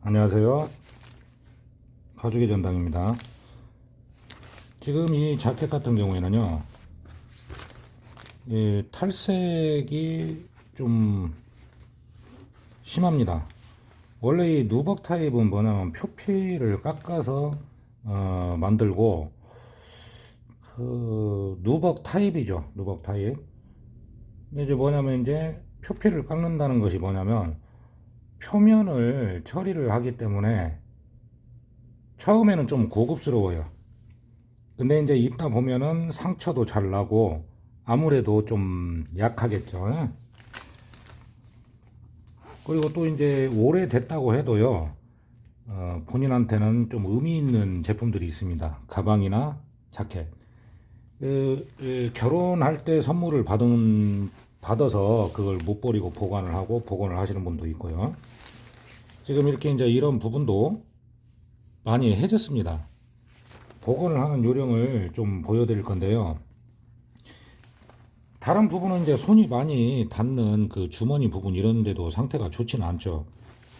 안녕하세요. 가죽의 전당입니다. 지금 이 자켓 같은 경우에는요, 탈색이 좀 심합니다. 원래 이 누벅 타입은 뭐냐면 표피를 깎아서 만들고, 그 누벅 타입이죠. 누벅 타입. 근데 이제 뭐냐면 이제 표피를 깎는다는 것이 뭐냐면 표면을 처리를 하기 때문에 처음에는 좀 고급스러워요. 근데 이제 입다 보면은 상처도 잘 나고 아무래도 좀 약하겠죠. 그리고 또 이제 오래됐다고 해도요, 본인한테는 좀 의미 있는 제품들이 있습니다. 가방이나 자켓. 결혼할 때 선물을 받아서 그걸 못 버리고 보관을 하고 복원을 하시는 분도 있고요. 지금 이렇게 이제 이런 부분도 많이 해졌습니다. 복원을 하는 요령을 좀 보여드릴 건데요. 다른 부분은 이제 손이 많이 닿는 그 주머니 부분 이런 데도 상태가 좋지는 않죠.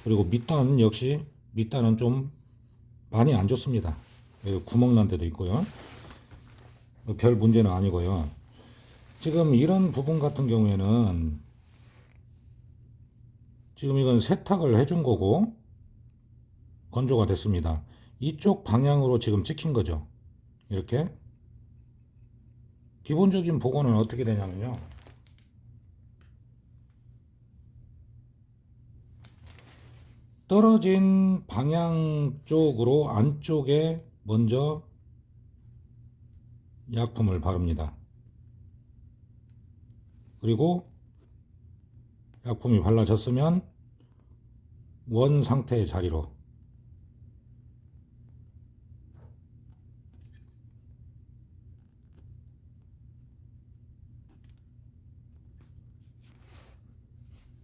그리고 밑단은 좀 많이 안 좋습니다. 구멍 난 데도 있고요. 별 문제는 아니고요. 지금 이런 부분 같은 경우에는 지금 이건 세탁을 해준 거고 건조가 됐습니다. 이쪽 방향으로 지금 찍힌 거죠. 이렇게 기본적인 복원은 어떻게 되냐면요. 떨어진 방향 쪽으로 안쪽에 먼저 약품을 바릅니다. 그리고 약품이 발라졌으면 원 상태의 자리로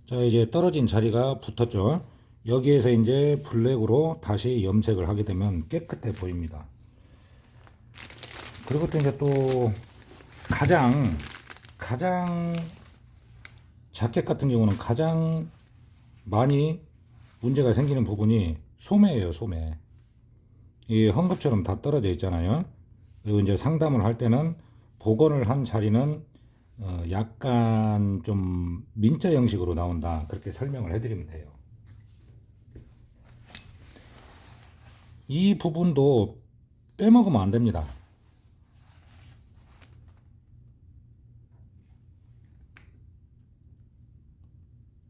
자 이제 떨어진 자리가 붙었죠. 여기에서 이제 블랙으로 다시 염색을 하게 되면 깨끗해 보입니다. 그리고 또 이제 또 가장 자켓 같은 경우는 가장 많이 문제가 생기는 부분이 소매예요. 소매. 이 헝겊처럼 다 떨어져 있잖아요. 그리고 이제 상담을 할 때는 복원을 한 자리는 약간 좀 민자 형식으로 나온다. 그렇게 설명을 해드리면 돼요. 이 부분도 빼먹으면 안 됩니다.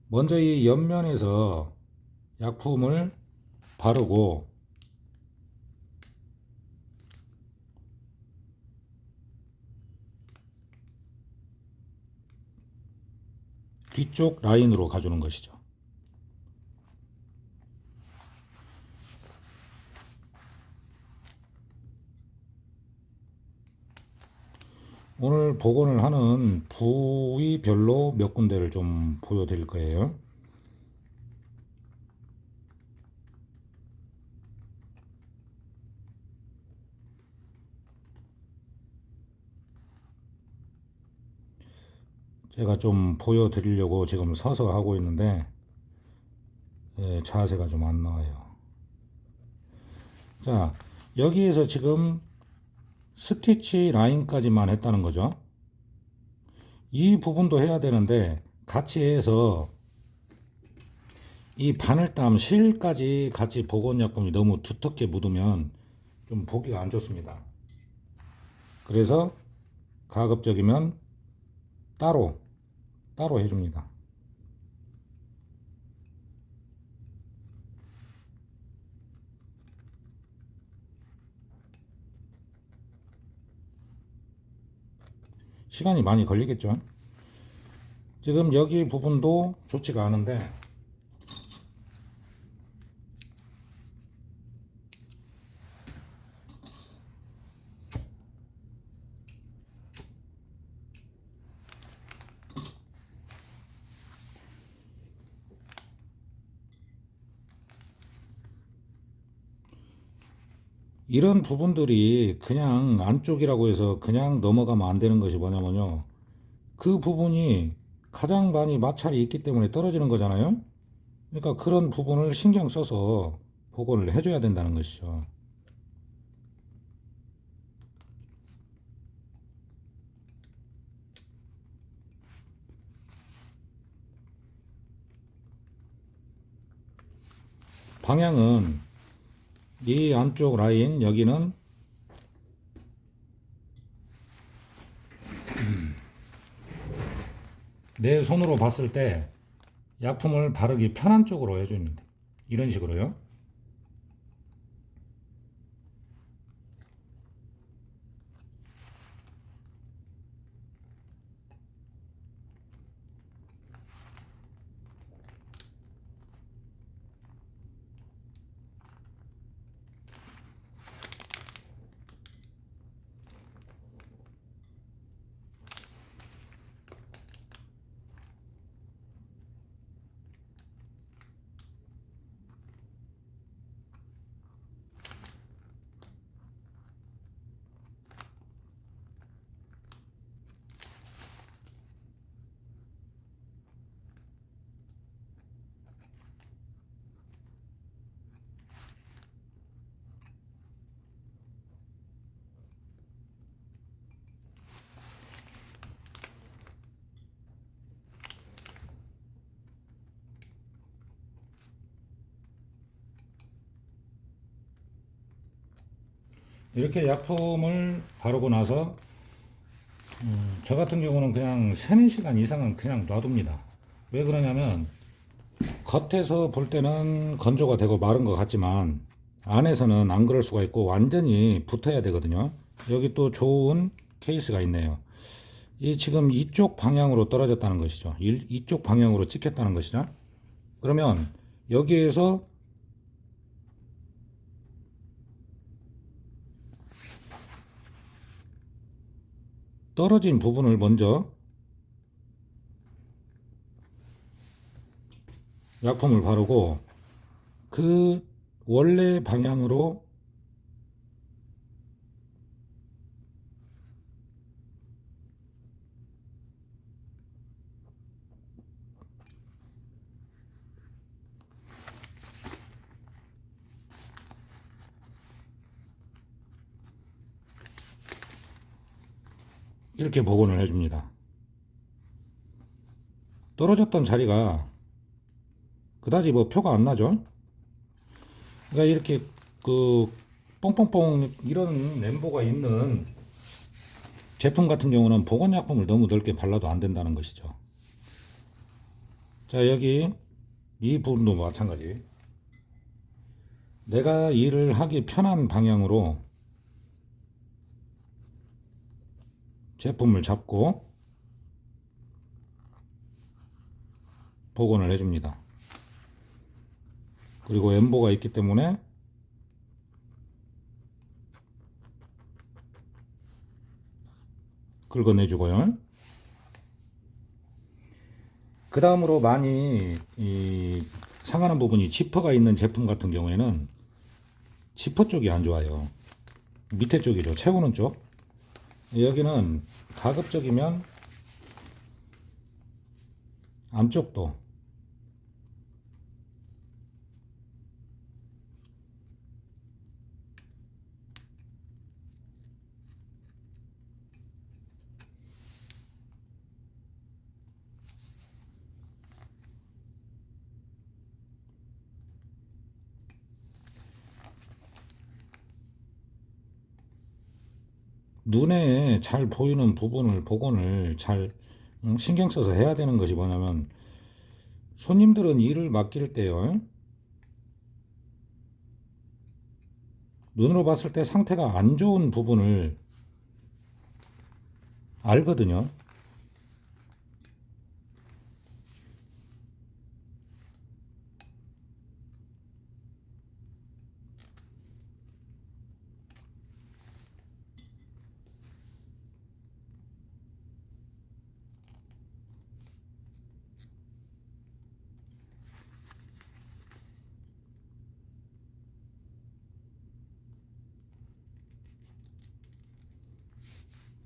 먼저 이 옆면에서 약품을 바르고 뒤쪽 라인으로 가주는 것이죠. 오늘 복원을 하는 부위별로 몇 군데를 좀 보여드릴 거예요. 제가 좀 보여드리려고 지금 서서 하고 있는데 자세가 좀 안 나와요. 자, 여기에서 지금 스티치 라인까지만 했다는 거죠. 이 부분도 해야 되는데 같이 해서 이 바늘땀 실까지 같이 복원약품이 너무 두텁게 묻으면 좀 보기가 안 좋습니다. 그래서 가급적이면 따로 해줍니다. 시간이 많이 걸리겠죠. 지금 여기 부분도 좋지가 않은데 이런 부분들이 그냥 안쪽이라고 해서 그냥 넘어가면 안 되는 것이 뭐냐면요. 그 부분이 가장 많이 마찰이 있기 때문에 떨어지는 거잖아요. 그러니까 그런 부분을 신경 써서 복원을 해줘야 된다는 것이죠. 방향은 이 안쪽 라인 여기는 내 손으로 봤을 때 약품을 바르기 편한 쪽으로 해주면 돼. 이런 식으로요. 이렇게 약품을 바르고 나서 저 같은 경우는 그냥 3, 4시간 이상은 그냥 놔둡니다. 왜 그러냐면 겉에서 볼 때는 건조가 되고 마른 것 같지만 안에서는 안 그럴 수가 있고 완전히 붙어야 되거든요. 여기 또 좋은 케이스가 있네요. 이 지금 이쪽 방향으로 떨어졌다는 것이죠. 이쪽 방향으로 찍혔다는 것이죠. 그러면 여기에서 떨어진 부분을 먼저 약품을 바르고 그 원래 방향으로 이렇게 복원을 해줍니다. 떨어졌던 자리가 그다지 뭐 표가 안 나죠. 그러니까 이렇게 그 뽕뽕뽕 이런 램보가 있는 제품 같은 경우는 복원약품을 너무 넓게 발라도 안 된다는 것이죠. 자, 여기 이 부분도 마찬가지. 내가 일을 하기 편한 방향으로 제품을 잡고 복원을 해줍니다. 그리고 엠보가 있기 때문에 긁어내주고요. 그 다음으로 많이 상하는 부분이 지퍼가 있는 제품 같은 경우에는 지퍼 쪽이 안 좋아요. 밑에 쪽이죠. 채우는 쪽. 여기는 가급적이면 안쪽도 눈에 잘 보이는 부분을 복원을 잘 신경 써서 해야 되는 것이 뭐냐면 손님들은 일을 맡길 때요. 눈으로 봤을 때 상태가 안 좋은 부분을 알거든요.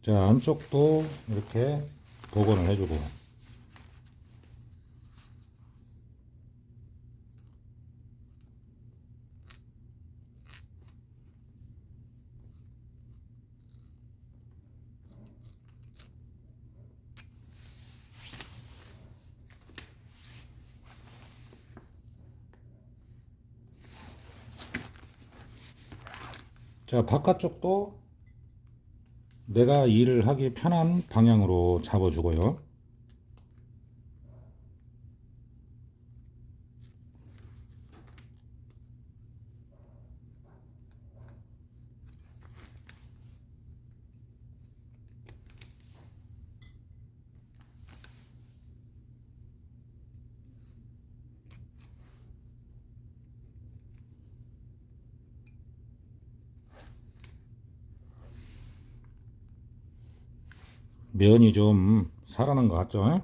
자, 안쪽도 이렇게 복원을 해주고 자, 바깥쪽도 내가 일을 하기 편한 방향으로 잡아주고요. 면이 좀 살아난 것 같죠?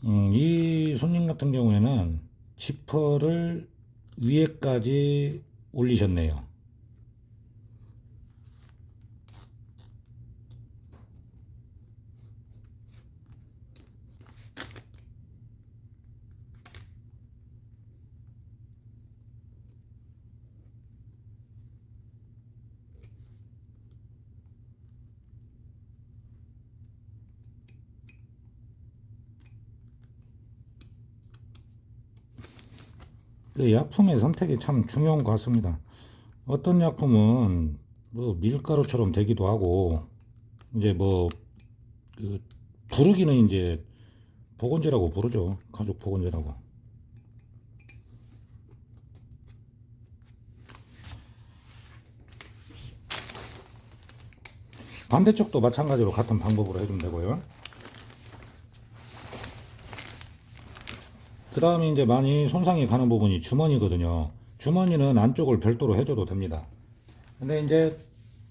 이 손님 같은 경우에는 지퍼를 위에까지 올리셨네요. 그 약품의 선택이 참 중요한 것 같습니다. 어떤 약품은 뭐 밀가루처럼 되기도 하고, 이제 뭐, 그 부르기는 이제 보건제라고 부르죠. 가죽 보건제라고. 반대쪽도 마찬가지로 같은 방법으로 해주면 되고요. 그 다음에 이제 많이 손상이 가는 부분이 주머니거든요. 주머니는 안쪽을 별도로 해줘도 됩니다. 근데 이제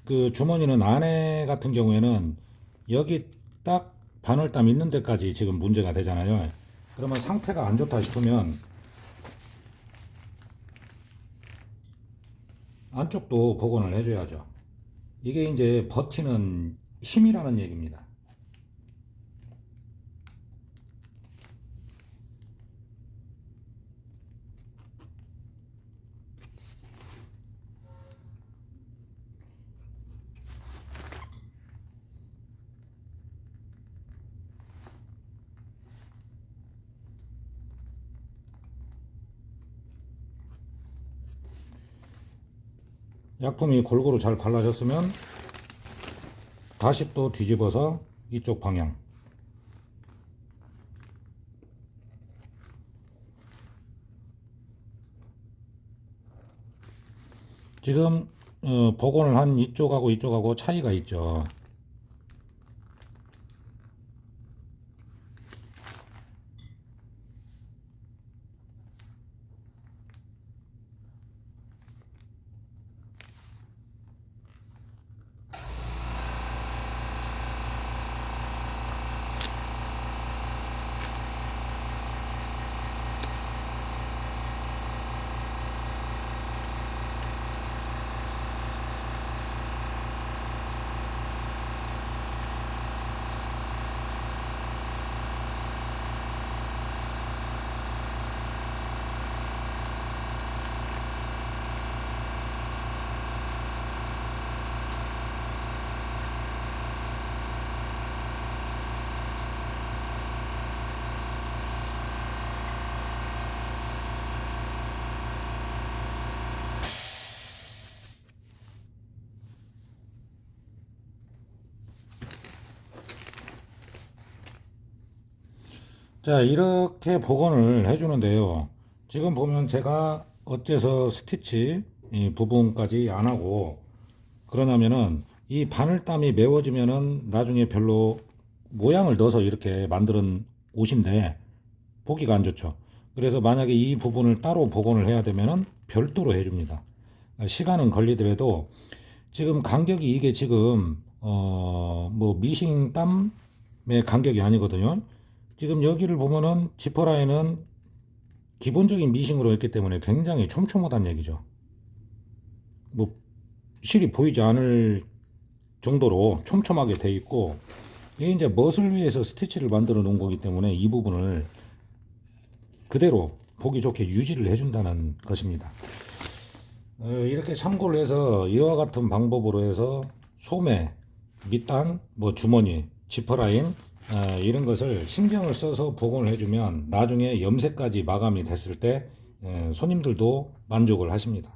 그 주머니는 안에 같은 경우에는 여기 딱 바늘땀 있는 데까지 지금 문제가 되잖아요. 그러면 상태가 안 좋다 싶으면 안쪽도 복원을 해줘야죠. 이게 이제 버티는 힘이라는 얘기입니다. 약품이 골고루 잘 발라졌으면 다시 또 뒤집어서 이쪽 방향. 지금 복원을 한 이쪽하고 이쪽하고 차이가 있죠. 자, 이렇게 복원을 해주는데요. 지금 보면 제가 어째서 스티치 이 부분까지 안 하고 그러냐면은 이 바늘땀이 메워지면은 나중에 별로 모양을 넣어서 이렇게 만드는 옷인데 보기가 안 좋죠. 그래서 만약에 이 부분을 따로 복원을 해야 되면은 별도로 해줍니다. 시간은 걸리더라도 지금 간격이 이게 지금 뭐 미싱 땀의 간격이 아니거든요. 지금 여기를 보면은 지퍼라인은 기본적인 미싱으로 했기 때문에 굉장히 촘촘하다는 얘기죠. 뭐 실이 보이지 않을 정도로 촘촘하게 돼 있고 이게 이제 멋을 위해서 스티치를 만들어 놓은 거기 때문에 이 부분을 그대로 보기 좋게 유지를 해준다는 것입니다. 이렇게 참고를 해서 이와 같은 방법으로 해서 소매, 밑단, 뭐 주머니, 지퍼라인 이런 것을 신경을 써서 복원을 해주면 나중에 염색까지 마감이 됐을 때 손님들도 만족을 하십니다.